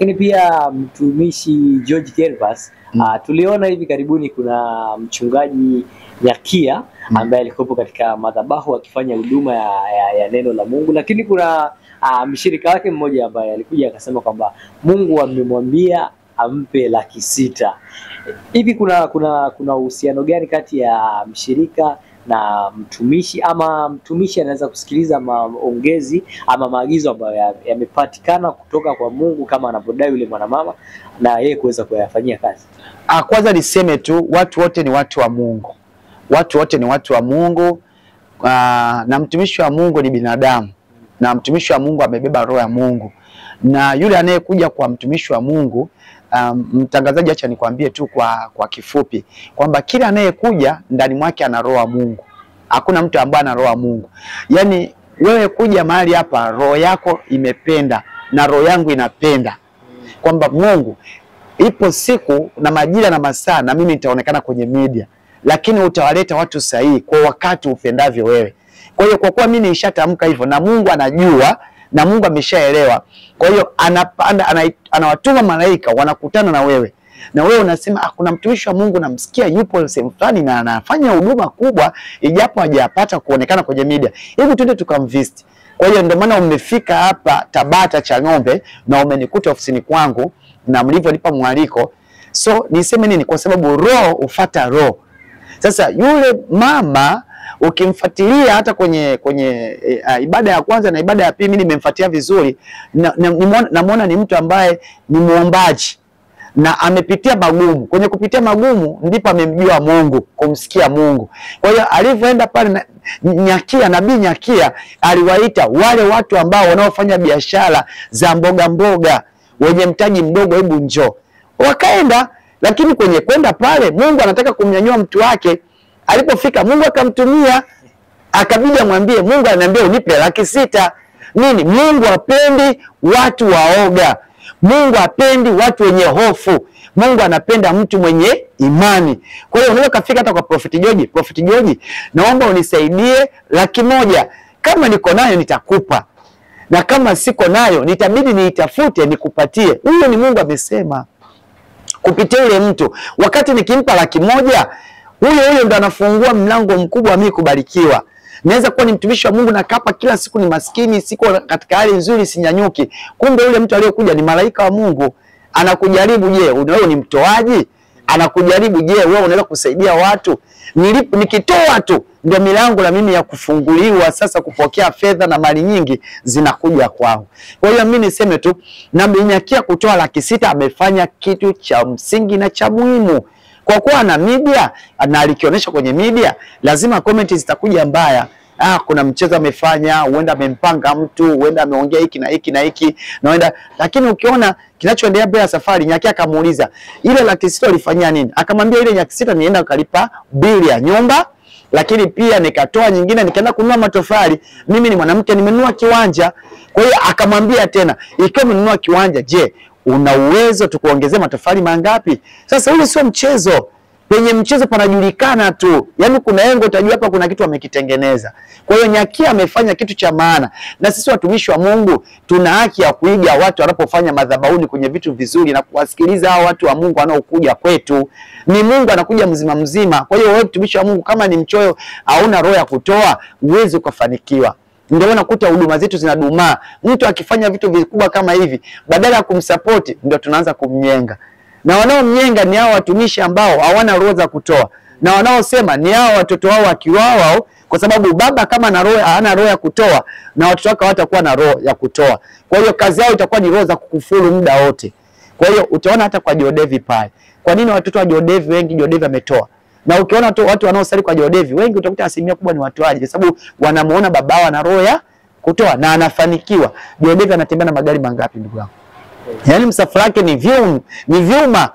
Lakini pia mtumishi George Gervas, tuliona hivi karibuni kuna mchungaji Nyakia ambaye alikuwa katika madhabahu akifanya huduma ya neno la Mungu, lakini kuna mshirika wake mmoja ambaye alikuja akasema kwamba Mungu amemwambia ampe 600,000. Hivi kuna uhusiano gani kati ya mshirika na mtumishi, ama mtumishi anaweza kusikiliza maongezi ama maagizo ambayo yamepatikana kutoka kwa Mungu kama anavyodai yule mwanamama na yeye kuweza kuyafanyia kazi? Kwanza niseme tu watu wote ni watu wa Mungu. Watu wote ni watu wa Mungu, na mtumishi wa Mungu ni binadamu, na mtumishi wa Mungu amebeba roho ya Mungu. Na yule anayekuja kwa mtumishi wa Mungu, mtangazaji, acha nikwambie tu kwa kifupi kwamba kila anayekuja ndani mwake ana roho ya Mungu. Hakuna mtu ambaye ana roho ya Mungu. Yaani wewe kuja mahali hapa, roho yako imependa na roho yangu inapenda kwamba Mungu, ipo siku na majira na masaa na mimi nitaonekana kwenye media, lakini utawaleta watu sahihi kwa wakati upendavyo wewe. Kwa hiyo kwa kuwa mimi nishatamka hivyo na Mungu anajua na Mungu ameshaelewa, kwa hiyo anawatuma malaika wanakutana na wewe, na wewe unasema kuna mtumishi wa Mungu namsikia yupo sehemu fulani na anafanya huduma kubwa ijapo hajapata kuonekana kwenye media, hebu twende tukamvisit. Kwa hiyo ndio maana umefika hapa Tabata Chang'ombe na umenikuta ofisini kwangu na mlivyonipa mwaliko. So niseme nini? Kwa sababu roho ufuata roho. Sasa yule mama ukimfuatilia hata kwenye ibada ya kwanza na ibada ya pili, mimi nimemfuatia vizuri, namuona ni mtu ambaye ni muombaji na amepitia magumu. Kwenye kupitia magumu ndipo amemjua Mungu, kumsikia Mungu. Kwa hiyo alivyoenda pale Nyakia, nabii Nyakia aliwaita wale watu ambao wanaofanya biashara za mboga wenye mtaji mdogo, hebu njoo. Wakaenda, lakini kwenye kwenda pale Mungu anataka kumnyanyua mtu wake. Alipofika Mungu akamtumia, akabidi amwambie, Mungu ananiambia unipe 600,000. Nini? Mungu hapendi watu waoga. Mungu hapendi watu wenye hofu. Mungu anapenda mtu mwenye imani. Kwa hiyo unaweza kufika hata kwa Prophet George, Prophet George, naomba unisaidie 100,000. Kama niko nayo nitakupa, na kama siko nayo nitabidi niitafute nikupatie. Huyo ni Mungu amesema kupitia yule mtu. Wakati nikimpa 100,000, huyo ndo anafungua mlango mkubwa mimi kubarikiwa. Naweza kuwa ni mtumishi wa Mungu na kapa kila siku ni maskini, siko katika hali nzuri, sinyanyuki. Kumbe yule mtu aliyokuja ni malaika wa Mungu. Anakujaribu, je, wewe ni mtoaji? Anakujaribu, je, wewe unaweza kusaidia watu? Nikitoa tu ndio milango na mimi ya kufunguliwa sasa kupokea fedha na mali nyingi zinakuja kwangu. Kwa hiyo mimi niseme tu, na Nyakia kutoa 600,000 amefanya kitu cha msingi na cha muhimu. Kwa kuwa na media na alikionyesha kwenye media, lazima comment zitakuja mbaya. Kuna mchezo amefanya, huenda amempanga mtu, huenda ameongea hiki na hiki na hiki, na huenda, lakini ukiona kinachoendelea mbele ya safari, Nyakia akamuuliza, ile 600,000 ulifanyia nini? Akamwambia ile 600,000 nienda kalipa bili ya nyumba, lakini pia nikatoa nyingine nikaenda kununua matofali. Mimi ni mwanamke, nimenunua kiwanja. Kwa hiyo akamwambia tena, ikiwa umenunua kiwanja, je, una uwezo tukuongezea matofali mangapi? Sasa ule sio mchezo. Penye mchezo panajulikana tu. Yaani kuna engo utajua hapa kuna kitu amekitengeneza. Kwa hiyo Nyakia amefanya kitu cha maana. Na sisi watumishi wa Mungu tuna haki ya kuiga watu wanapofanya madhabahuni kwenye vitu vizuri na kuwasikiliza hao watu wa Mungu wanaokuja kwetu. Ni Mungu anakuja mzima mzima. Kwa hiyo wewe mtumishi wa Mungu kama ni mchoyo, hauna roho ya kutoa, uweze kufanikiwa. Ndio unakuta huduma zetu zinadumaa. Mtu akifanya vitu vikubwa kama hivi, badala ya kumsupport ndio tunaanza kumnyenga. Na wanaomnyenga ni hao watumishi ambao hawana roho za kutoa. Na wanaosema ni hao watoto wao wakiwao, kwa sababu baba kama hana roho ya kutoa na watoto wake hawatakuwa na roho ya kutoa. Kwa hiyo kazi yao itakuwa ni roho za kukufuru muda wote. Kwa hiyo utaona hata kwa Jodevi pale. Kwa nini watoto wa Jodevi wengi Jodevi ametoa? Na ukiona watu wanaosali kwa Jodevi wengi utakuta asilimia kubwa ni watoaji, kwa sababu wanamuona babao ana roho ya kutoa na anafanikiwa. Jodevi anatembea na magari mangapi ndugu yangu? Yaani msafara wake ni vyuma.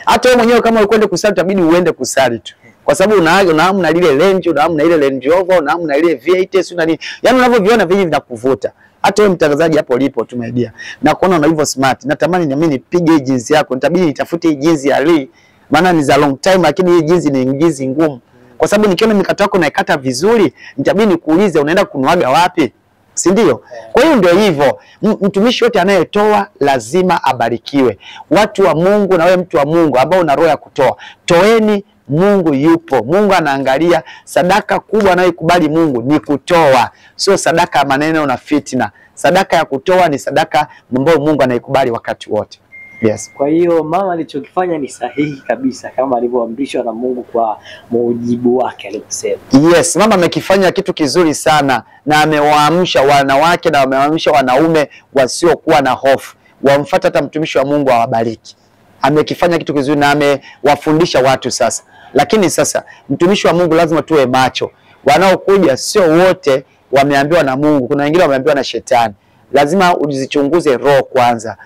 Hata wewe mwenyewe kama ukwenda kusali utabidi uende kusali tu. Kwa sababu unahamu na lile Range, unahamu na ile Range Rover, unahamu na ile V8, una nini. Yaani unavyoviona vingi vinakuvuta. Hata wewe mtangazaji hapo ulipo tu media. Na kuona una hivyo smart. Natamani na mimi nipige jinsi yako. Nitabidi nitafute hii jinsi ya Lee. Maana ni za long time, lakini hii jinsi ni jinsi ngumu. Kwa sababu nikiona mikato yako naikata vizuri, nitabidi nikuulize unaenda kunuaga wapi? si ndio? Kwa hiyo ndio hivyo, mtumishi yote anayetoa lazima abarikiwe. Watu wa Mungu, na wewe mtu wa Mungu ambao una roho ya kutoa, toeni. Mungu yupo. Mungu anaangalia sadaka kubwa anayokubali Mungu ni kutoa, sio sadaka ya maneno na fitina. Sadaka ya kutoa ni sadaka ambayo Mungu anaikubali wakati wote. Yes. Kwa hiyo mama alichokifanya ni sahihi kabisa kama alivyoamrishwa na Mungu kwa mujibu wake alivyosema. Yes, mama amekifanya kitu kizuri sana, na amewaamsha wanawake na amewaamsha wanaume wasiokuwa na hofu. Wamfuate hata mtumishi wa Mungu awabariki. Amekifanya kitu kizuri na amewafundisha watu sasa. Lakini sasa mtumishi wa Mungu lazima tuwe macho. Wanaokuja sio wote wameambiwa na Mungu. Kuna wengine wameambiwa na shetani. Lazima uzichunguze roho kwanza.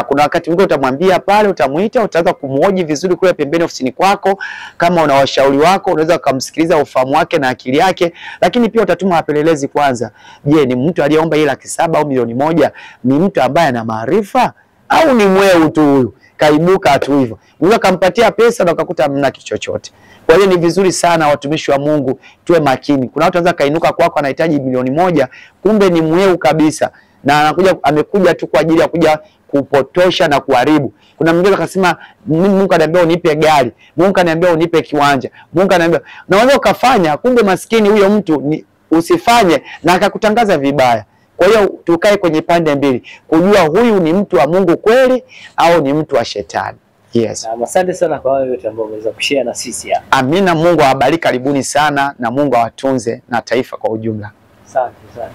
Kuna wakati mwingine utamwambia pale, utamuita, utaanza kumuhoji vizuri kule pembeni ofisini kwako. Kama una washauri wako, unaweza kumsikiliza ufahamu wake na akili yake, lakini pia utatuma wapelelezi kwanza. Je, ni mtu aliyeomba ile 700,000 au milioni 1 ni mtu ambaye ana maarifa au ni mweu tu huyu? Kaibuka tu hivyo. Unaweza kumpatia pesa na ukakuta hamna kitu chochote. Kwa hiyo ni vizuri sana watumishi wa Mungu tuwe makini. Kuna watu wanaweza kainuka kwako anahitaji milioni 1, kumbe ni mweu kabisa. Na amekuja tu kwa ajili ya kuja kupotosha na kuharibu. Kuna mwingine akasema Mungu ananiambia unipe gari, Mungu ananiambia unipe kiwanja, Mungu ananiambia, na wewe ukafanya, kumbe maskini huyo mtu usifanye na akakutangaza vibaya. Kwa hiyo tukae kwenye pande mbili, kujua huyu ni mtu wa Mungu kweli au ni mtu wa shetani. Yes. Asante sana kwa wale wote ambao wameweza kushare na sisi hapa. Amina, Mungu awabariki, karibuni sana, na Mungu awatunze na taifa kwa ujumla. Asante sana.